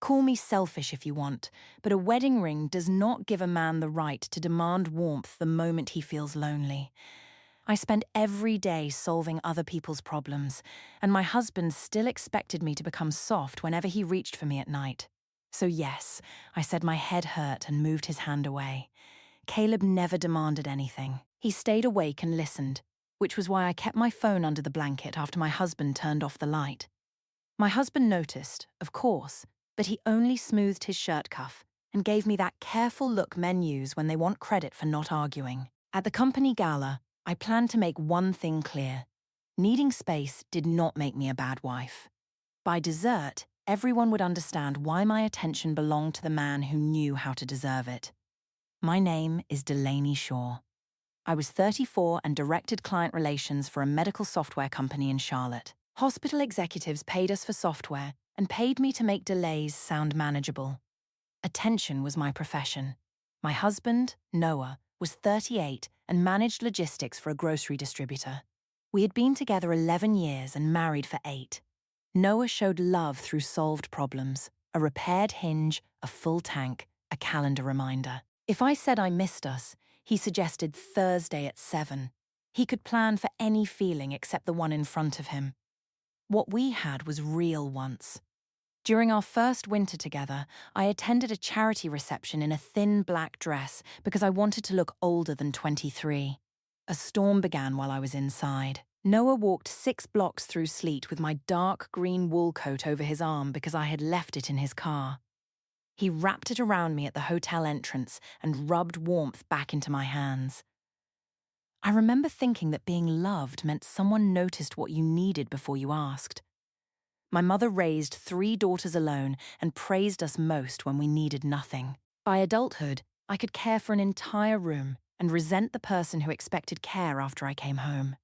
Call me selfish if you want, but a wedding ring does not give a man the right to demand warmth the moment he feels lonely. I spent every day solving other people's problems, and my husband still expected me to become soft whenever he reached for me at night. So yes, I said my head hurt and moved his hand away. Caleb never demanded anything. He stayed awake and listened, which was why I kept my phone under the blanket after my husband turned off the light. My husband noticed, of course, but he only smoothed his shirt cuff and gave me that careful look men use when they want credit for not arguing. At the company gala, I planned to make one thing clear. Needing space did not make me a bad wife. By dessert, everyone would understand why my attention belonged to the man who knew how to deserve it. My name is Delaney Shaw. I was 34 and directed client relations for a medical software company in Charlotte. Hospital executives paid us for software and paid me to make delays sound manageable. Attention was my profession. My husband, Noah, was 38 and managed logistics for a grocery distributor. We had been together 11 years and married for 8. Noah showed love through solved problems, a repaired hinge, a full tank, a calendar reminder. If I said I missed us, he suggested Thursday at 7. He could plan for any feeling except the one in front of him. What we had was real once. During our first winter together, I attended a charity reception in a thin black dress because I wanted to look older than 23. A storm began while I was inside. Noah walked 6 blocks through sleet with my dark green wool coat over his arm because I had left it in his car. He wrapped it around me at the hotel entrance and rubbed warmth back into my hands. I remember thinking that being loved meant someone noticed what you needed before you asked. My mother raised 3 daughters alone and praised us most when we needed nothing. By adulthood, I could care for an entire room and resent the person who expected care after I came home.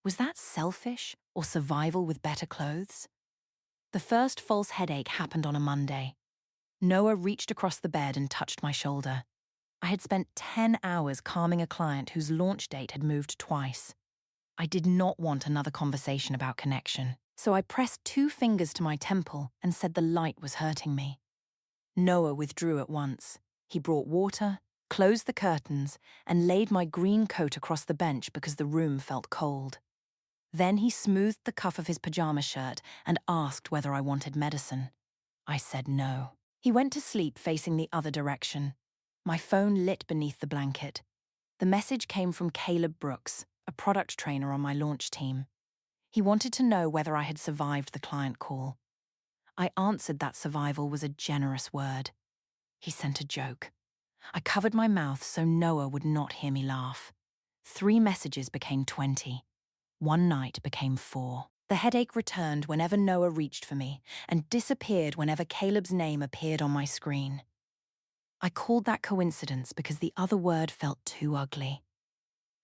Was that selfish or survival with better clothes? The first false headache happened on a Monday. Noah reached across the bed and touched my shoulder. I had spent 10 hours calming a client whose launch date had moved twice. I did not want another conversation about connection, so I pressed 2 fingers to my temple and said the light was hurting me. Noah withdrew at once. He brought water, closed the curtains, and laid my green coat across the bench because the room felt cold. Then he smoothed the cuff of his pajama shirt and asked whether I wanted medicine. I said no. He went to sleep facing the other direction. My phone lit beneath the blanket. The message came from Caleb Brooks, a product trainer on my launch team. He wanted to know whether I had survived the client call. I answered that survival was a generous word. He sent a joke. I covered my mouth so Noah would not hear me laugh. 3 messages became 20. 1 night became 4. The headache returned whenever Noah reached for me and disappeared whenever Caleb's name appeared on my screen. I called that coincidence because the other word felt too ugly.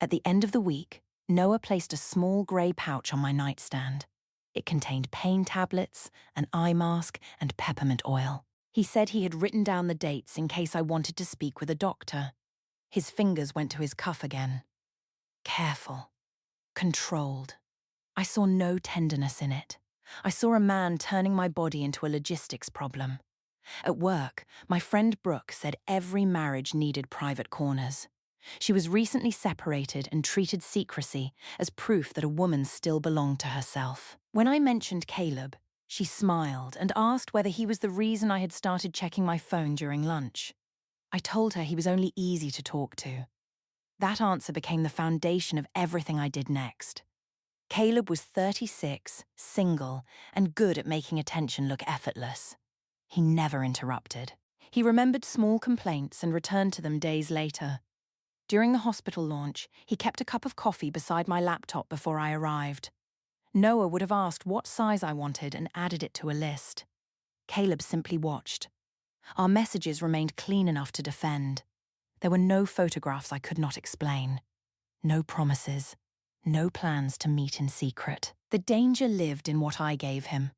At the end of the week, Noah placed a small grey pouch on my nightstand. It contained pain tablets, an eye mask, and peppermint oil. He said he had written down the dates in case I wanted to speak with a doctor. His fingers went to his cuff again. Careful. Controlled. I saw no tenderness in it. I saw a man turning my body into a logistics problem. At work, my friend Brooke said every marriage needed private corners. She was recently separated and treated secrecy as proof that a woman still belonged to herself. When I mentioned Caleb, she smiled and asked whether he was the reason I had started checking my phone during lunch. I told her he was only easy to talk to. That answer became the foundation of everything I did next. Caleb was 36, single, and good at making attention look effortless. He never interrupted. He remembered small complaints and returned to them days later. During the hospital launch, he kept a cup of coffee beside my laptop before I arrived. Noah would have asked what size I wanted and added it to a list. Caleb simply watched. Our messages remained clean enough to defend. There were no photographs I could not explain. No promises. No plans to meet in secret. The danger lived in what I gave him.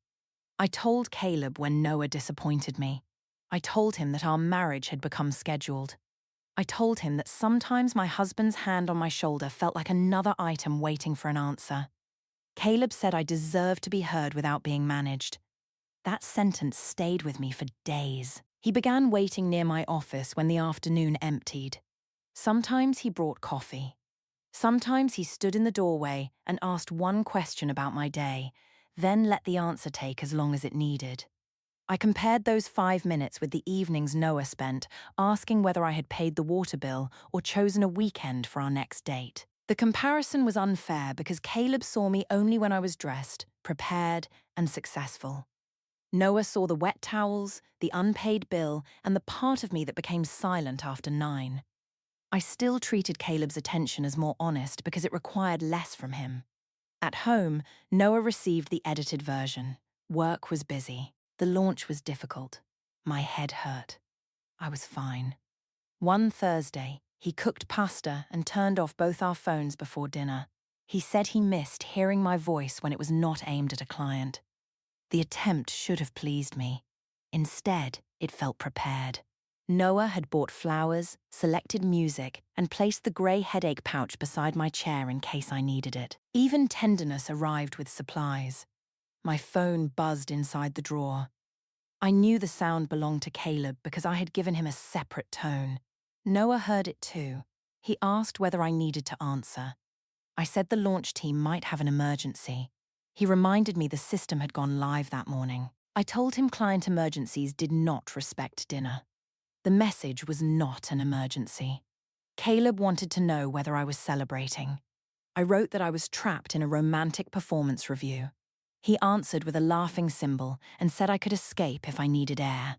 I told Caleb when Noah disappointed me. I told him that our marriage had become scheduled. I told him that sometimes my husband's hand on my shoulder felt like another item waiting for an answer. Caleb said I deserved to be heard without being managed. That sentence stayed with me for days. He began waiting near my office when the afternoon emptied. Sometimes he brought coffee. Sometimes he stood in the doorway and asked one question about my day, then let the answer take as long as it needed. I compared those 5 minutes with the evenings Noah spent asking whether I had paid the water bill or chosen a weekend for our next date. The comparison was unfair because Caleb saw me only when I was dressed, prepared, and successful. Noah saw the wet towels, the unpaid bill, and the part of me that became silent after 9. I still treated Caleb's attention as more honest because it required less from him. At home, Noah received the edited version. Work was busy. The launch was difficult. My head hurt. I was fine. One Thursday, he cooked pasta and turned off both our phones before dinner. He said he missed hearing my voice when it was not aimed at a client. The attempt should have pleased me. Instead, it felt prepared. Noah had bought flowers, selected music, and placed the grey headache pouch beside my chair in case I needed it. Even tenderness arrived with supplies. My phone buzzed inside the drawer. I knew the sound belonged to Caleb because I had given him a separate tone. Noah heard it too. He asked whether I needed to answer. I said the launch team might have an emergency. He reminded me the system had gone live that morning. I told him client emergencies did not respect dinner. The message was not an emergency. Caleb wanted to know whether I was celebrating. I wrote that I was trapped in a romantic performance review. He answered with a laughing symbol and said I could escape if I needed air.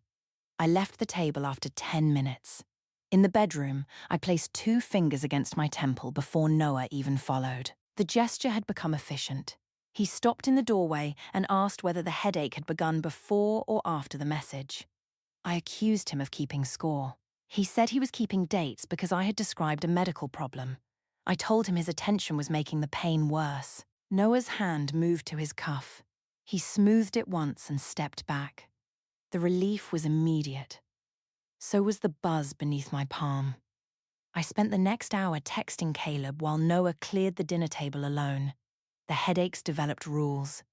I left the table after 10 minutes. In the bedroom, I placed 2 fingers against my temple before Noah even followed. The gesture had become efficient. He stopped in the doorway and asked whether the headache had begun before or after the message. I accused him of keeping score. He said he was keeping dates because I had described a medical problem. I told him his attention was making the pain worse. Noah's hand moved to his cuff. He smoothed it once and stepped back. The relief was immediate. So was the buzz beneath my palm. I spent the next hour texting Caleb while Noah cleared the dinner table alone. The headaches developed rules.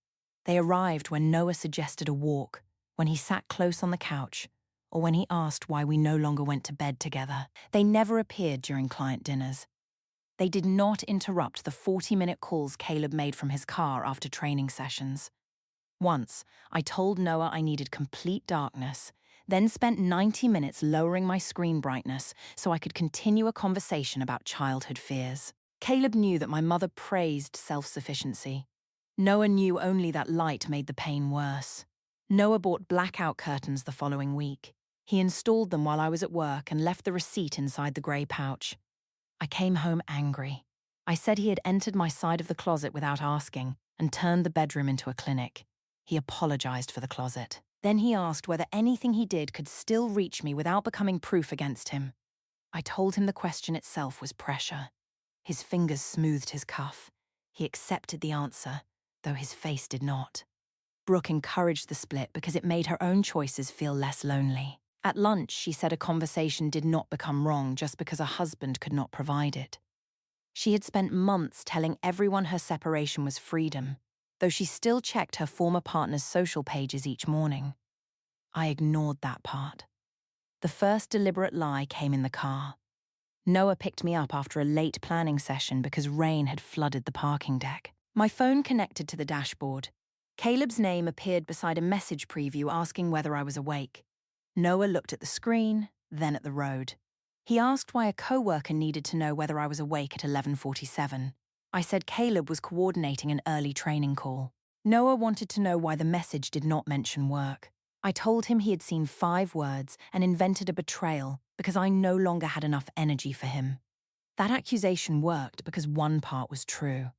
They arrived when Noah suggested a walk, when he sat close on the couch, or when he asked why we no longer went to bed together. They never appeared during client dinners. They did not interrupt the 40-minute calls Caleb made from his car after training sessions. Once, I told Noah I needed complete darkness, then spent 90 minutes lowering my screen brightness so I could continue a conversation about childhood fears. Caleb knew that my mother praised self-sufficiency. Noah knew only that light made the pain worse. Noah bought blackout curtains the following week. He installed them while I was at work and left the receipt inside the grey pouch. I came home angry. I said he had entered my side of the closet without asking and turned the bedroom into a clinic. He apologized for the closet. Then he asked whether anything he did could still reach me without becoming proof against him. I told him the question itself was pressure. His fingers smoothed his cuff. He accepted the answer, though his face did not. Brooke encouraged the split because it made her own choices feel less lonely. At lunch, she said a conversation did not become wrong just because a husband could not provide it. She had spent months telling everyone her separation was freedom, though she still checked her former partner's social pages each morning. I ignored that part. The first deliberate lie came in the car. Noah picked me up after a late planning session because rain had flooded the parking deck. My phone connected to the dashboard. Caleb's name appeared beside a message preview asking whether I was awake. Noah looked at the screen, then at the road. He asked why a coworker needed to know whether I was awake at 11:47. I said Caleb was coordinating an early training call. Noah wanted to know why the message did not mention work. I told him he had seen 5 words and invented a betrayal because I no longer had enough energy for him. That accusation worked because one part was true.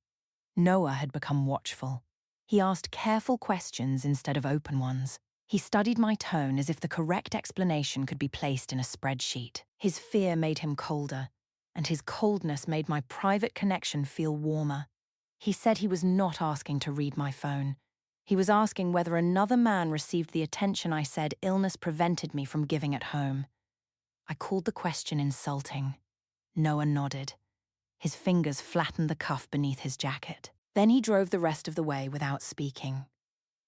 Noah had become watchful. He asked careful questions instead of open ones. He studied my tone as if the correct explanation could be placed in a spreadsheet. His fear made him colder, and his coldness made my private connection feel warmer. He said he was not asking to read my phone. He was asking whether another man received the attention I said illness prevented me from giving at home. I called the question insulting. Noah nodded. His fingers flattened the cuff beneath his jacket. Then he drove the rest of the way without speaking.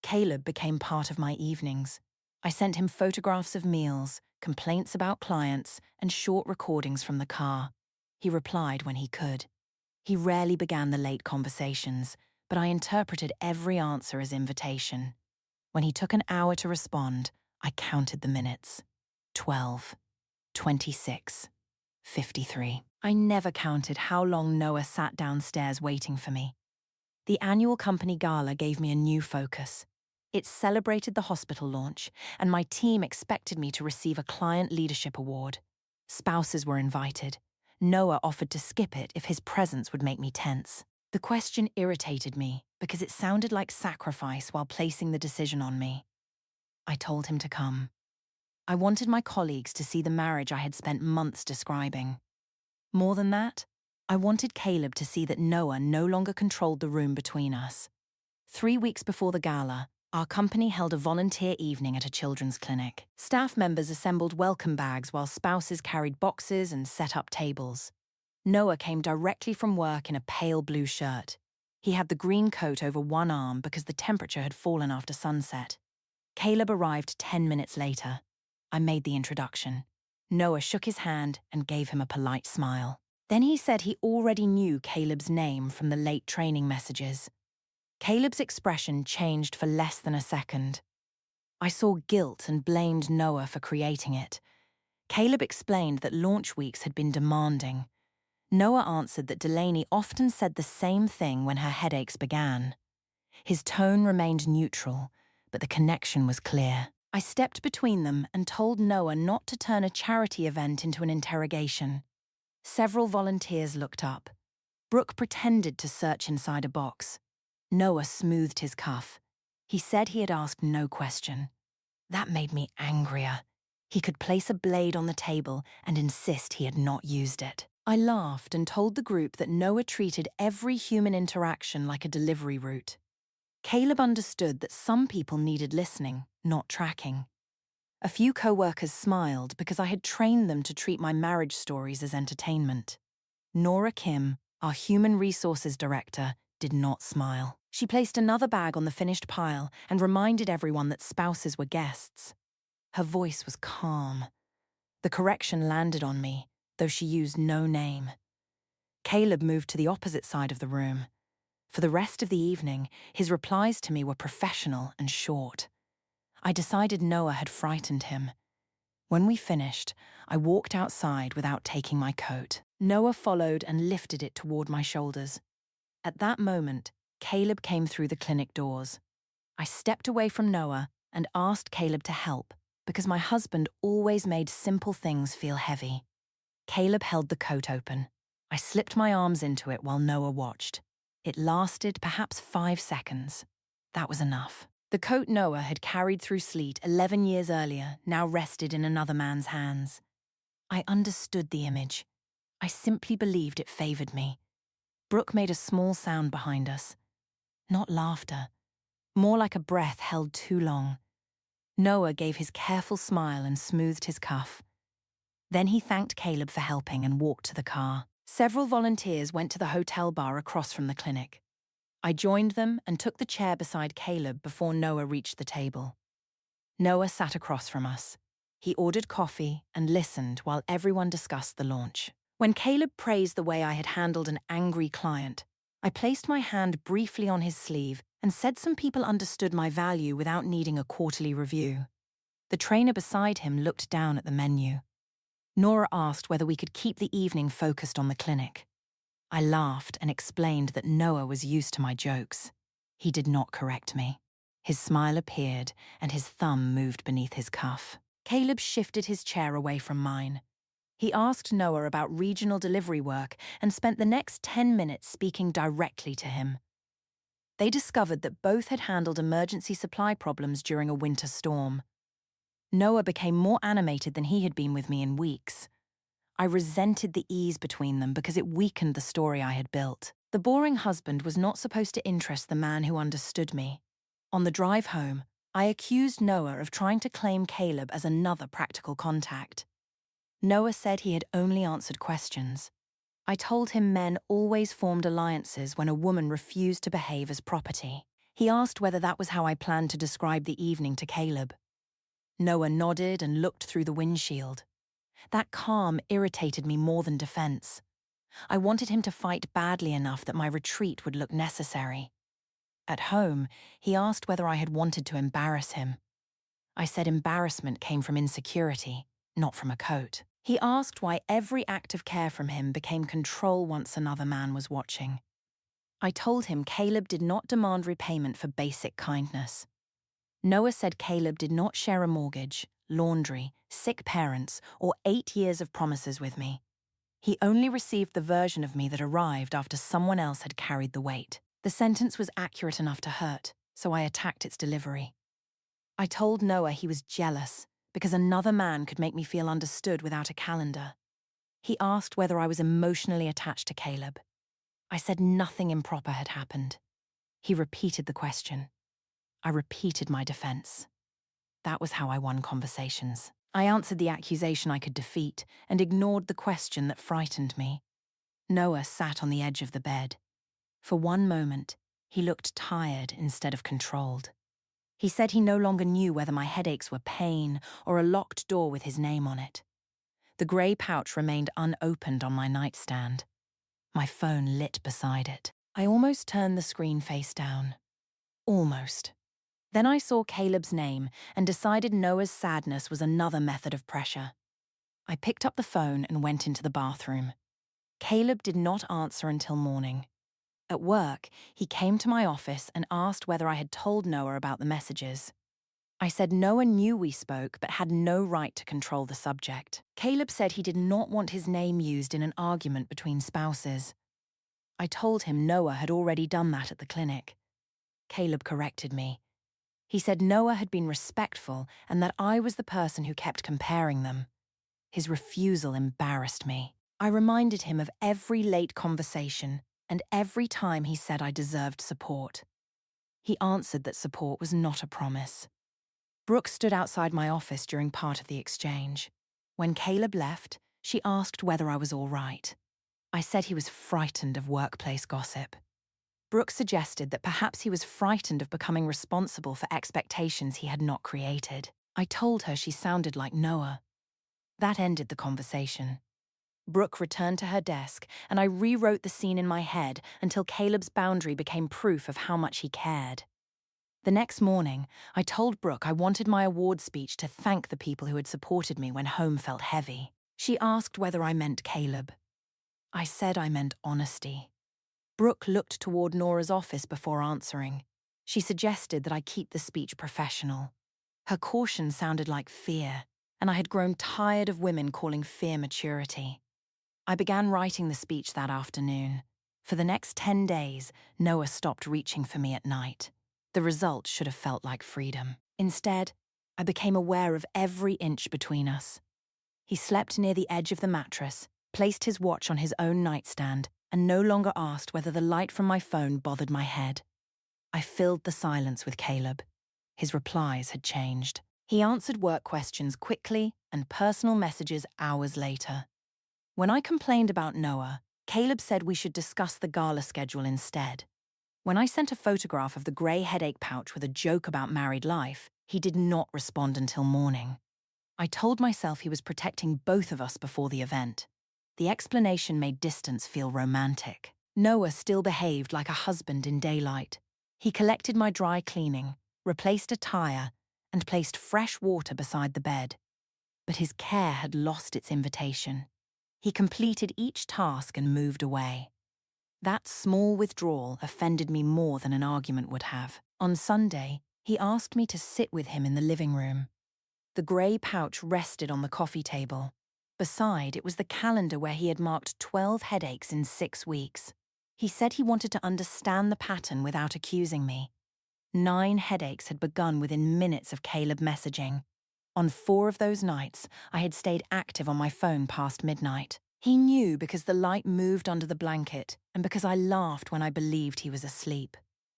Caleb became part of my evenings. I sent him photographs of meals, complaints about clients, and short recordings from the car. He replied when he could. He rarely began the late conversations, but I interpreted every answer as invitation. When he took an hour to respond, I counted the minutes. 12, 26, 53. I never counted how long Noah sat downstairs waiting for me. The annual company gala gave me a new focus. It celebrated the hospital launch, and my team expected me to receive a client leadership award. Spouses were invited. Noah offered to skip it if his presence would make me tense. The question irritated me because it sounded like sacrifice while placing the decision on me. I told him to come. I wanted my colleagues to see the marriage I had spent months describing. More than that, I wanted Caleb to see that Noah no longer controlled the room between us. 3 weeks before the gala, our company held a volunteer evening at a children's clinic. Staff members assembled welcome bags while spouses carried boxes and set up tables. Noah came directly from work in a pale blue shirt. He had the green coat over one arm because the temperature had fallen after sunset. Caleb arrived 10 minutes later. I made the introduction. Noah shook his hand and gave him a polite smile. Then he said he already knew Caleb's name from the late training messages. Caleb's expression changed for less than a second. I saw guilt and blamed Noah for creating it. Caleb explained that launch weeks had been demanding. Noah answered that Delaney often said the same thing when her headaches began. His tone remained neutral, but the connection was clear. I stepped between them and told Noah not to turn a charity event into an interrogation. Several volunteers looked up. Brooke pretended to search inside a box. Noah smoothed his cuff. He said he had asked no question. That made me angrier. He could place a blade on the table and insist he had not used it. I laughed and told the group that Noah treated every human interaction like a delivery route. Caleb understood that some people needed listening, not tracking. A few co-workers smiled because I had trained them to treat my marriage stories as entertainment. Nora Kim, our human resources director, did not smile. She placed another bag on the finished pile and reminded everyone that spouses were guests. Her voice was calm. The correction landed on me, though she used no name. Caleb moved to the opposite side of the room. For the rest of the evening, his replies to me were professional and short. I decided Noah had frightened him. When we finished, I walked outside without taking my coat. Noah followed and lifted it toward my shoulders. At that moment, Caleb came through the clinic doors. I stepped away from Noah and asked Caleb to help because my husband always made simple things feel heavy. Caleb held the coat open. I slipped my arms into it while Noah watched. It lasted perhaps 5 seconds. That was enough. The coat Noah had carried through sleet 11 years earlier now rested in another man's hands. I understood the image. I simply believed it favored me. Brooke made a small sound behind us. Not laughter. More like a breath held too long. Noah gave his careful smile and smoothed his cuff. Then he thanked Caleb for helping and walked to the car. Several volunteers went to the hotel bar across from the clinic. I joined them and took the chair beside Caleb before Noah reached the table. Noah sat across from us. He ordered coffee and listened while everyone discussed the launch. When Caleb praised the way I had handled an angry client, I placed my hand briefly on his sleeve and said some people understood my value without needing a quarterly review. The trainer beside him looked down at the menu. Nora asked whether we could keep the evening focused on the clinic. I laughed and explained that Noah was used to my jokes. He did not correct me. His smile appeared and his thumb moved beneath his cuff. Caleb shifted his chair away from mine. He asked Noah about regional delivery work and spent the next 10 minutes speaking directly to him. They discovered that both had handled emergency supply problems during a winter storm. Noah became more animated than he had been with me in weeks. I resented the ease between them because it weakened the story I had built. The boring husband was not supposed to interest the man who understood me. On the drive home, I accused Noah of trying to claim Caleb as another practical contact. Noah said he had only answered questions. I told him men always formed alliances when a woman refused to behave as property. He asked whether that was how I planned to describe the evening to Caleb. Noah nodded and looked through the windshield. That calm irritated me more than defense. I wanted him to fight badly enough that my retreat would look necessary. At home, he asked whether I had wanted to embarrass him. I said embarrassment came from insecurity, not from a coat. He asked why every act of care from him became control once another man was watching. I told him Caleb did not demand repayment for basic kindness. Noah said Caleb did not share a mortgage, laundry, sick parents, or 8 years of promises with me. He only received the version of me that arrived after someone else had carried the weight. The sentence was accurate enough to hurt, so I attacked its delivery. I told Noah he was jealous because another man could make me feel understood without a calendar. He asked whether I was emotionally attached to Caleb. I said nothing improper had happened. He repeated the question. I repeated my defense. That was how I won conversations. I answered the accusation I could defeat and ignored the question that frightened me. Noah sat on the edge of the bed. For one moment, he looked tired instead of controlled. He said he no longer knew whether my headaches were pain or a locked door with his name on it. The grey pouch remained unopened on my nightstand. My phone lit beside it. I almost turned the screen face down. Almost. Then I saw Caleb's name and decided Noah's sadness was another method of pressure. I picked up the phone and went into the bathroom. Caleb did not answer until morning. At work, he came to my office and asked whether I had told Noah about the messages. I said Noah knew we spoke but had no right to control the subject. Caleb said he did not want his name used in an argument between spouses. I told him Noah had already done that at the clinic. Caleb corrected me. He said Noah had been respectful and that I was the person who kept comparing them. His refusal embarrassed me. I reminded him of every late conversation and every time he said I deserved support. He answered that support was not a promise. Brooke stood outside my office during part of the exchange. When Caleb left, she asked whether I was all right. I said he was frightened of workplace gossip. Brooke suggested that perhaps he was frightened of becoming responsible for expectations he had not created. I told her she sounded like Noah. That ended the conversation. Brooke returned to her desk, and I rewrote the scene in my head until Caleb's boundary became proof of how much he cared. The next morning, I told Brooke I wanted my award speech to thank the people who had supported me when home felt heavy. She asked whether I meant Caleb. I said I meant honesty. Brooke looked toward Nora's office before answering. She suggested that I keep the speech professional. Her caution sounded like fear, and I had grown tired of women calling fear maturity. I began writing the speech that afternoon. For the next 10 days, Noah stopped reaching for me at night. The result should have felt like freedom. Instead, I became aware of every inch between us. He slept near the edge of the mattress, placed his watch on his own nightstand, and no longer asked whether the light from my phone bothered my head. I filled the silence with Caleb. His replies had changed. He answered work questions quickly and personal messages hours later. When I complained about Noah, Caleb said we should discuss the gala schedule instead. When I sent a photograph of the grey headache pouch with a joke about married life, he did not respond until morning. I told myself he was protecting both of us before the event. The explanation made distance feel romantic. Noah still behaved like a husband in daylight. He collected my dry cleaning, replaced a tire, and placed fresh water beside the bed. But his care had lost its invitation. He completed each task and moved away. That small withdrawal offended me more than an argument would have. On Sunday, he asked me to sit with him in the living room. The grey pouch rested on the coffee table. Beside, it was the calendar where he had marked 12 headaches in 6 weeks. He said he wanted to understand the pattern without accusing me. 9 headaches had begun within minutes of Caleb messaging. On 4 of those nights, I had stayed active on my phone past midnight. He knew because the light moved under the blanket and because I laughed when I believed he was asleep.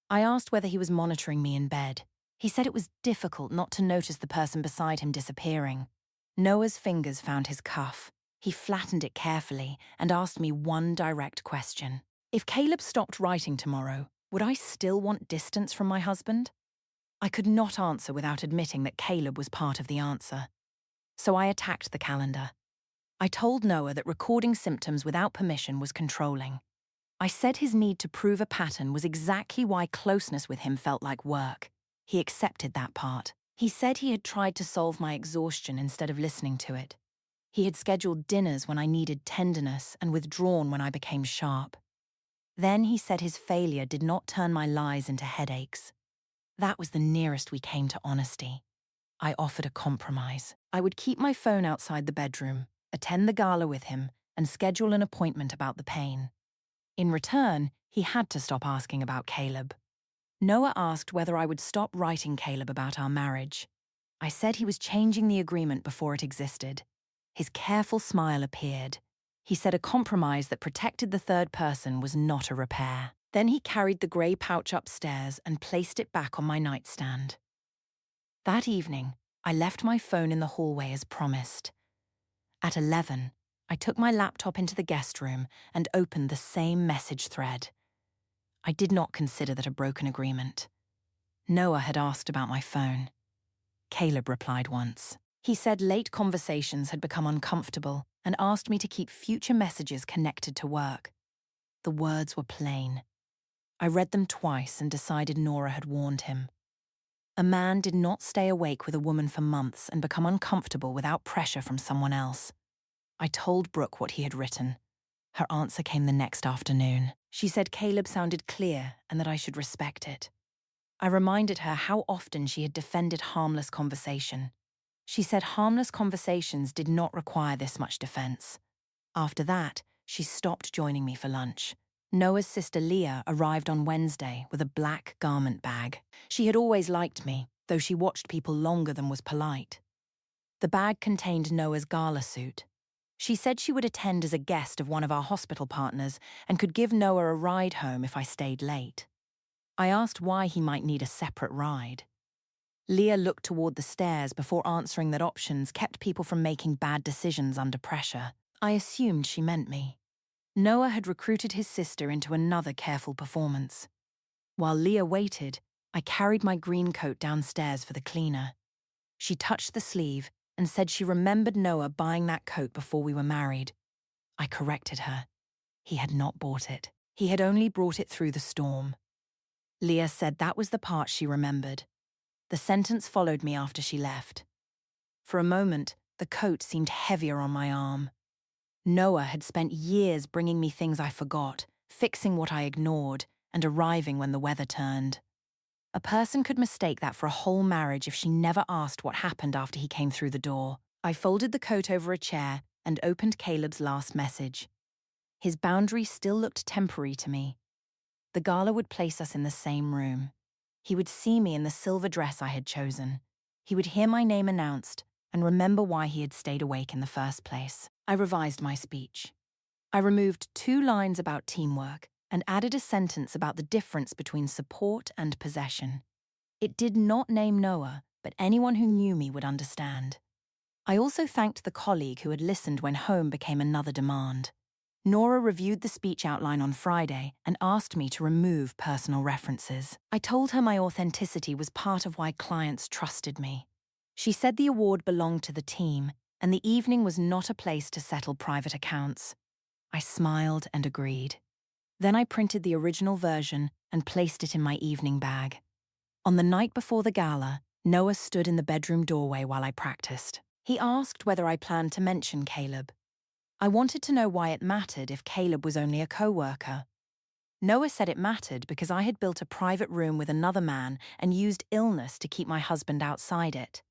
I asked whether he was monitoring me in bed. He said it was difficult not to notice the person beside him disappearing. Noah's fingers found his cuff. He flattened it carefully and asked me one direct question. If Caleb stopped writing tomorrow, Would I still want distance from my husband? I could not answer without admitting that Caleb was part of the answer. So I attacked the calendar. I told Noah that recording symptoms without permission was controlling. I said his need to prove a pattern was exactly why closeness with him felt like work. He accepted that part. He said he had tried to solve my exhaustion instead of listening to it. He had scheduled dinners when I needed tenderness and withdrawn when I became sharp. Then he said his failure did not turn my lies into headaches. That was the nearest we came to honesty. I offered a compromise. I would keep my phone outside the bedroom, attend the gala with him, and schedule an appointment about the pain. In return, he had to stop asking about Caleb. Noah asked whether I would stop writing Caleb about our marriage. I said he was changing the agreement before it existed. His careful smile appeared. He said a compromise that protected the third person was not a repair. Then he carried the grey pouch upstairs and placed it back on my nightstand. That evening, I left my phone in the hallway as promised. At 11, I took my laptop into the guest room and opened the same message thread. I did not consider that a broken agreement. Noah had asked about my phone. Caleb replied once. He said late conversations had become uncomfortable and asked me to keep future messages connected to work. The words were plain. I read them twice and decided Nora had warned him. A man did not stay awake with a woman for months and become uncomfortable without pressure from someone else. I told Brooke what he had written. Her answer came the next afternoon. She said Caleb sounded clear and that I should respect it. I reminded her how often she had defended harmless conversation. She said harmless conversations did not require this much defense. After that, she stopped joining me for lunch. Noah's sister Leah arrived on Wednesday with a black garment bag. She had always liked me, though she watched people longer than was polite. The bag contained Noah's gala suit. She said she would attend as a guest of one of our hospital partners and could give Noah a ride home if I stayed late. I asked why he might need a separate ride. Leah looked toward the stairs before answering that options kept people from making bad decisions under pressure. I assumed she meant me. Noah had recruited his sister into another careful performance. While Leah waited, I carried my green coat downstairs for the cleaner. She touched the sleeve and said she remembered Noah buying that coat before we were married. I corrected her. He had not bought it. He had only brought it through the storm. Leah said that was the part she remembered. The sentence followed me after she left. For a moment, the coat seemed heavier on my arm. Noah had spent years bringing me things I forgot, fixing what I ignored, and arriving when the weather turned. A person could mistake that for a whole marriage if she never asked what happened after he came through the door. I folded the coat over a chair and opened Caleb's last message. His boundary still looked temporary to me. The gala would place us in the same room. He would see me in the silver dress I had chosen. He would hear my name announced and remember why he had stayed awake in the first place. I revised my speech. I removed 2 lines about teamwork and added a sentence about the difference between support and possession. It did not name Noah, but anyone who knew me would understand. I also thanked the colleague who had listened when home became another demand. Nora reviewed the speech outline on Friday and asked me to remove personal references. I told her my authenticity was part of why clients trusted me. She said the award belonged to the team, and the evening was not a place to settle private accounts. I smiled and agreed. Then I printed the original version and placed it in my evening bag. On the night before the gala, Noah stood in the bedroom doorway while I practiced. He asked whether I planned to mention Caleb. I wanted to know why it mattered if Caleb was only a coworker. Noah said it mattered because I had built a private room with another man and used illness to keep my husband outside it.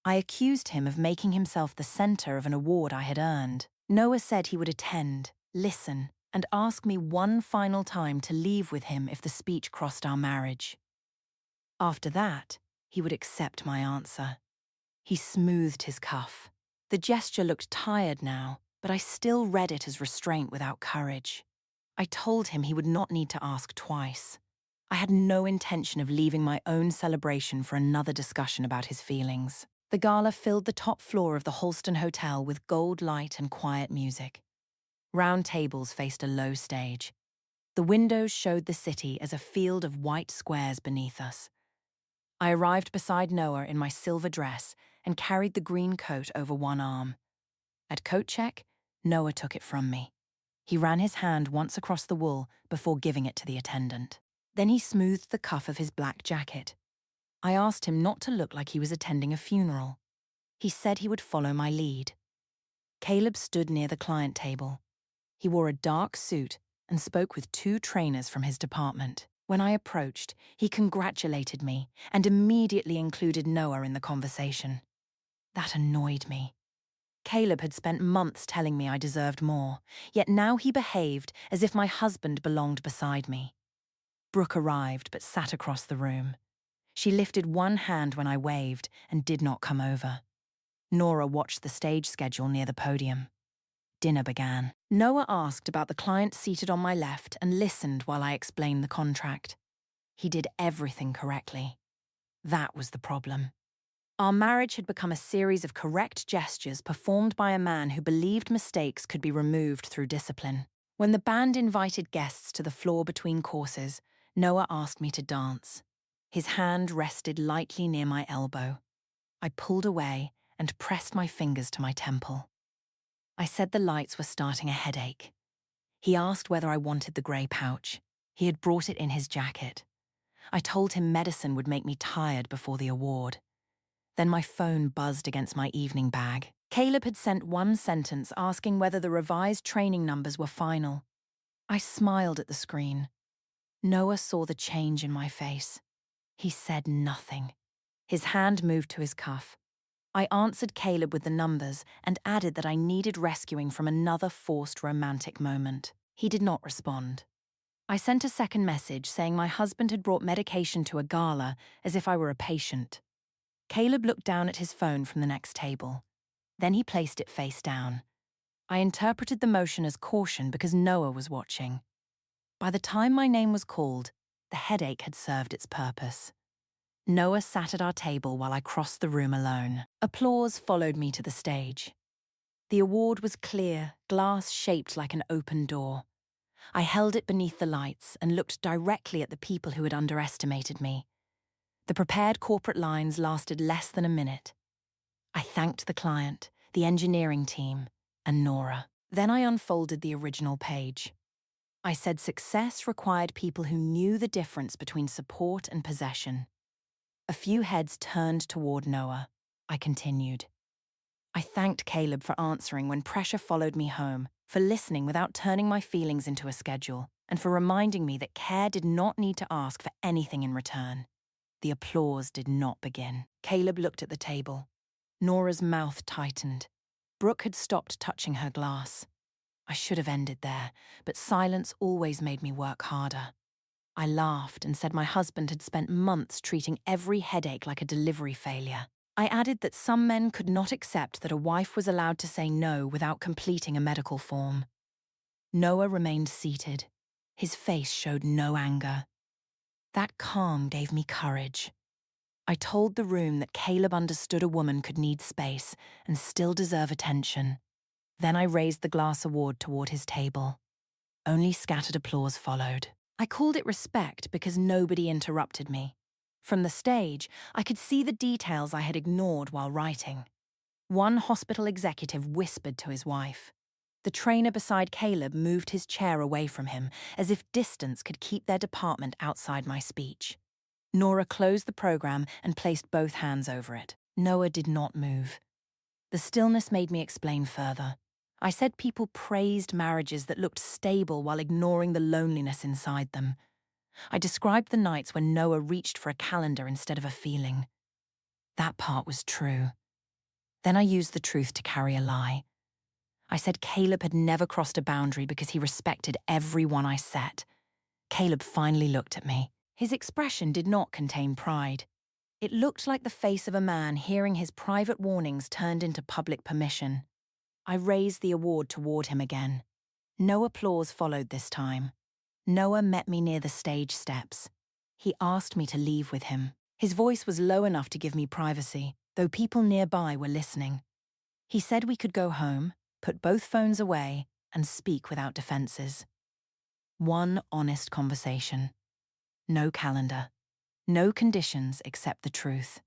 I accused him of making himself the center of an award I had earned. Noah said he would attend, listen, and ask me one final time to leave with him if the speech crossed our marriage. After that, he would accept my answer. He smoothed his cuff. The gesture looked tired now, but I still read it as restraint without courage. I told him he would not need to ask twice. I had no intention of leaving my own celebration for another discussion about his feelings. The gala filled the top floor of the Holston Hotel with gold light and quiet music. Round tables faced a low stage. The windows showed the city as a field of white squares beneath us. I arrived beside Noah in my silver dress and carried the green coat over one arm. At coat check, Noah took it from me. He ran his hand once across the wool before giving it to the attendant. Then he smoothed the cuff of his black jacket. I asked him not to look like he was attending a funeral. He said he would follow my lead. Caleb stood near the client table. He wore a dark suit and spoke with two trainers from his department. When I approached, he congratulated me and immediately included Noah in the conversation. That annoyed me. Caleb had spent months telling me I deserved more, yet now he behaved as if my husband belonged beside me. Brooke arrived but sat across the room. She lifted one hand when I waved and did not come over. Nora watched the stage schedule near the podium. Dinner began. Noah asked about the client seated on my left and listened while I explained the contract. He did everything correctly. That was the problem. Our marriage had become a series of correct gestures performed by a man who believed mistakes could be removed through discipline. When the band invited guests to the floor between courses, Noah asked me to dance. His hand rested lightly near my elbow. I pulled away and pressed my fingers to my temple. I said the lights were starting a headache. He asked whether I wanted the grey pouch. He had brought it in his jacket. I told him medicine would make me tired before the award. Then my phone buzzed against my evening bag. Caleb had sent one sentence asking whether the revised training numbers were final. I smiled at the screen. Noah saw the change in my face. He said nothing. His hand moved to his cuff. I answered Caleb with the numbers and added that I needed rescuing from another forced romantic moment. He did not respond. I sent a second message saying my husband had brought medication to a gala as if I were a patient. Caleb looked down at his phone from the next table. Then he placed it face down. I interpreted the motion as caution because Noah was watching. By the time my name was called, the headache had served its purpose. Noah sat at our table while I crossed the room alone. Applause followed me to the stage. The award was clear, glass-shaped like an open door. I held it beneath the lights and looked directly at the people who had underestimated me. The prepared corporate lines lasted less than a minute. I thanked the client, the engineering team, and Nora. Then I unfolded the original page. I said success required people who knew the difference between support and possession. A few heads turned toward Noah. I continued. I thanked Caleb for answering when pressure followed me home, for listening without turning my feelings into a schedule, and for reminding me that care did not need to ask for anything in return. The applause did not begin. Caleb looked at the table. Nora's mouth tightened. Brooke had stopped touching her glass. I should have ended there, but silence always made me work harder. I laughed and said my husband had spent months treating every headache like a delivery failure. I added that some men could not accept that a wife was allowed to say no without completing a medical form. Noah remained seated. His face showed no anger. That calm gave me courage. I told the room that Caleb understood a woman could need space and still deserve attention. Then I raised the glass award toward his table. Only scattered applause followed. I called it respect because nobody interrupted me. From the stage, I could see the details I had ignored while writing. One hospital executive whispered to his wife. The trainer beside Caleb moved his chair away from him, as if distance could keep their department outside my speech. Nora closed the program and placed both hands over it. Noah did not move. The stillness made me explain further. I said people praised marriages that looked stable while ignoring the loneliness inside them. I described the nights when Noah reached for a calendar instead of a feeling. That part was true. Then I used the truth to carry a lie. I said Caleb had never crossed a boundary because he respected everyone I set. Caleb finally looked at me. His expression did not contain pride. It looked like the face of a man hearing his private warnings turned into public permission. I raised the award toward him again. No applause followed this time. Noah met me near the stage steps. He asked me to leave with him. His voice was low enough to give me privacy, though people nearby were listening. He said we could go home, put both phones away, and speak without defenses. One honest conversation. No calendar. No conditions except the truth.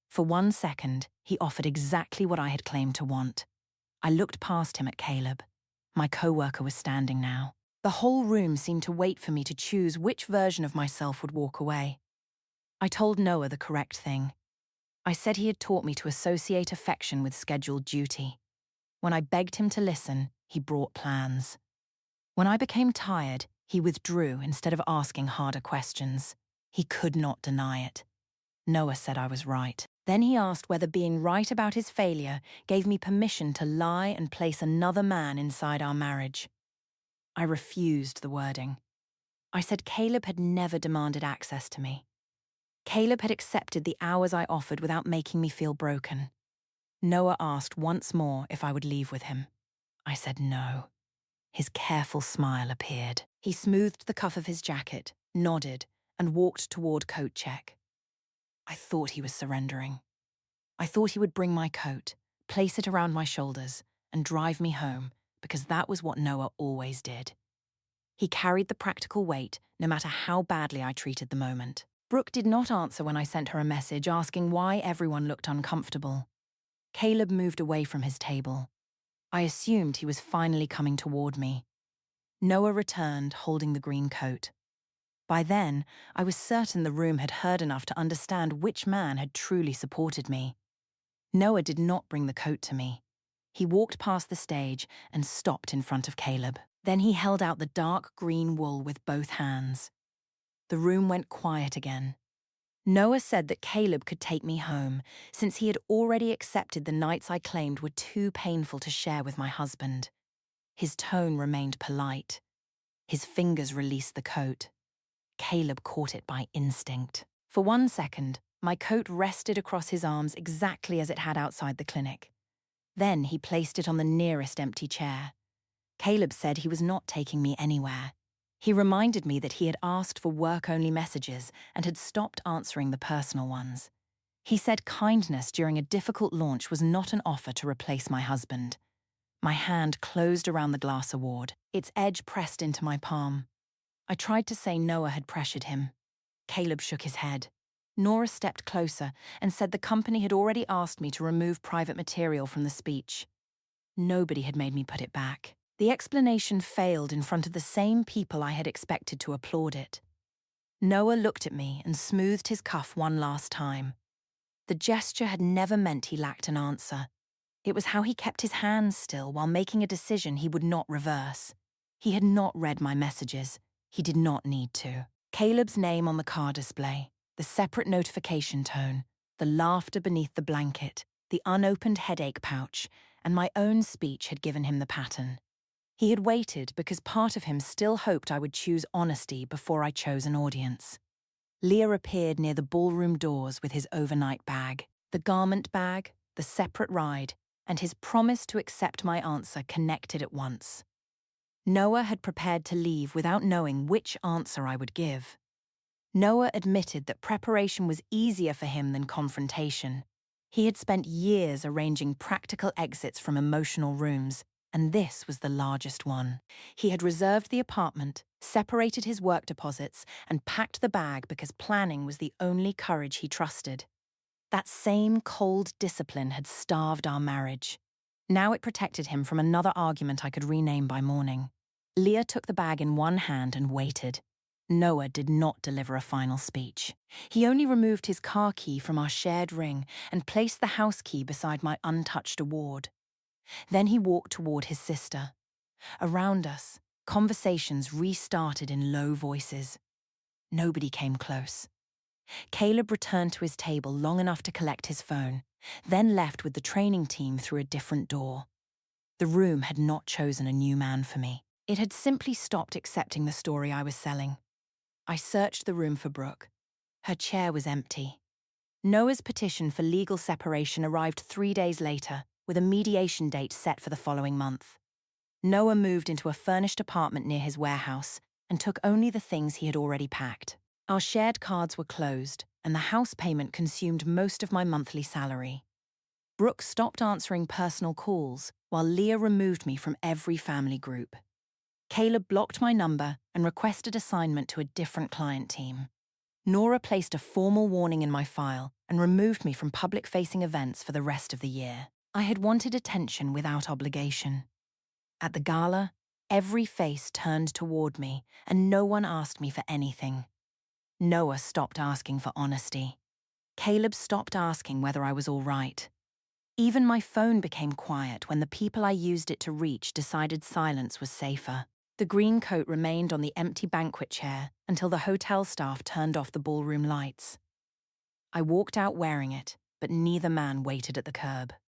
For 1 second, he offered exactly what I had claimed to want. I looked past him at Caleb. My coworker was standing now. The whole room seemed to wait for me to choose which version of myself would walk away. I told Noah the correct thing. I said he had taught me to associate affection with scheduled duty. When I begged him to listen, he brought plans. When I became tired, he withdrew instead of asking harder questions. He could not deny it. Noah said I was right. Then he asked whether being right about his failure gave me permission to lie and place another man inside our marriage. I refused the wording. I said Caleb had never demanded access to me. Caleb had accepted the hours I offered without making me feel broken. Noah asked once more if I would leave with him. I said no. His careful smile appeared. He smoothed the cuff of his jacket, nodded, and walked toward coat check. I thought he was surrendering. I thought he would bring my coat, place it around my shoulders, and drive me home, because that was what Noah always did. He carried the practical weight, no matter how badly I treated the moment. Brooke did not answer when I sent her a message asking why everyone looked uncomfortable. Caleb moved away from his table. I assumed he was finally coming toward me. Noah returned, holding the green coat. By then, I was certain the room had heard enough to understand which man had truly supported me. Noah did not bring the coat to me. He walked past the stage and stopped in front of Caleb. Then he held out the dark green wool with both hands. The room went quiet again. Noah said that Caleb could take me home, since he had already accepted the nights I claimed were too painful to share with my husband. His tone remained polite. His fingers released the coat. Caleb caught it by instinct. For 1 second, my coat rested across his arms exactly as it had outside the clinic. Then he placed it on the nearest empty chair. Caleb said he was not taking me anywhere. He reminded me that he had asked for work-only messages and had stopped answering the personal ones. He said kindness during a difficult launch was not an offer to replace my husband. My hand closed around the glass award, its edge pressed into my palm. I tried to say Noah had pressured him. Caleb shook his head. Nora stepped closer and said the company had already asked me to remove private material from the speech. Nobody had made me put it back. The explanation failed in front of the same people I had expected to applaud it. Noah looked at me and smoothed his cuff one last time. The gesture had never meant he lacked an answer. It was how he kept his hands still while making a decision he would not reverse. He had not read my messages. He did not need to. Caleb's name on the car display, the separate notification tone, the laughter beneath the blanket, the unopened headache pouch, and my own speech had given him the pattern. He had waited because part of him still hoped I would choose honesty before I chose an audience. Leah appeared near the ballroom doors with his overnight bag, the garment bag, the separate ride, and his promise to accept my answer connected at once. Noah had prepared to leave without knowing which answer I would give. Noah admitted that preparation was easier for him than confrontation. He had spent years arranging practical exits from emotional rooms, and this was the largest one. He had reserved the apartment, separated his work deposits, and packed the bag because planning was the only courage he trusted. That same cold discipline had starved our marriage. Now it protected him from another argument I could rename by morning. Leah took the bag in one hand and waited. Noah did not deliver a final speech. He only removed his car key from our shared ring and placed the house key beside my untouched award. Then he walked toward his sister. Around us, conversations restarted in low voices. Nobody came close. Caleb returned to his table long enough to collect his phone, then left with the training team through a different door. The room had not chosen a new man for me. It had simply stopped accepting the story I was selling. I searched the room for Brooke. Her chair was empty. Noah's petition for legal separation arrived 3 days later, with a mediation date set for the following month. Noah moved into a furnished apartment near his warehouse and took only the things he had already packed. Our shared cards were closed, and the house payment consumed most of my monthly salary. Brooke stopped answering personal calls, while Leah removed me from every family group. Caleb blocked my number and requested assignment to a different client team. Nora placed a formal warning in my file and removed me from public-facing events for the rest of the year. I had wanted attention without obligation. At the gala, every face turned toward me and no one asked me for anything. Noah stopped asking for honesty. Caleb stopped asking whether I was all right. Even my phone became quiet when the people I used it to reach decided silence was safer. The green coat remained on the empty banquet chair until the hotel staff turned off the ballroom lights. I walked out wearing it, but neither man waited at the curb.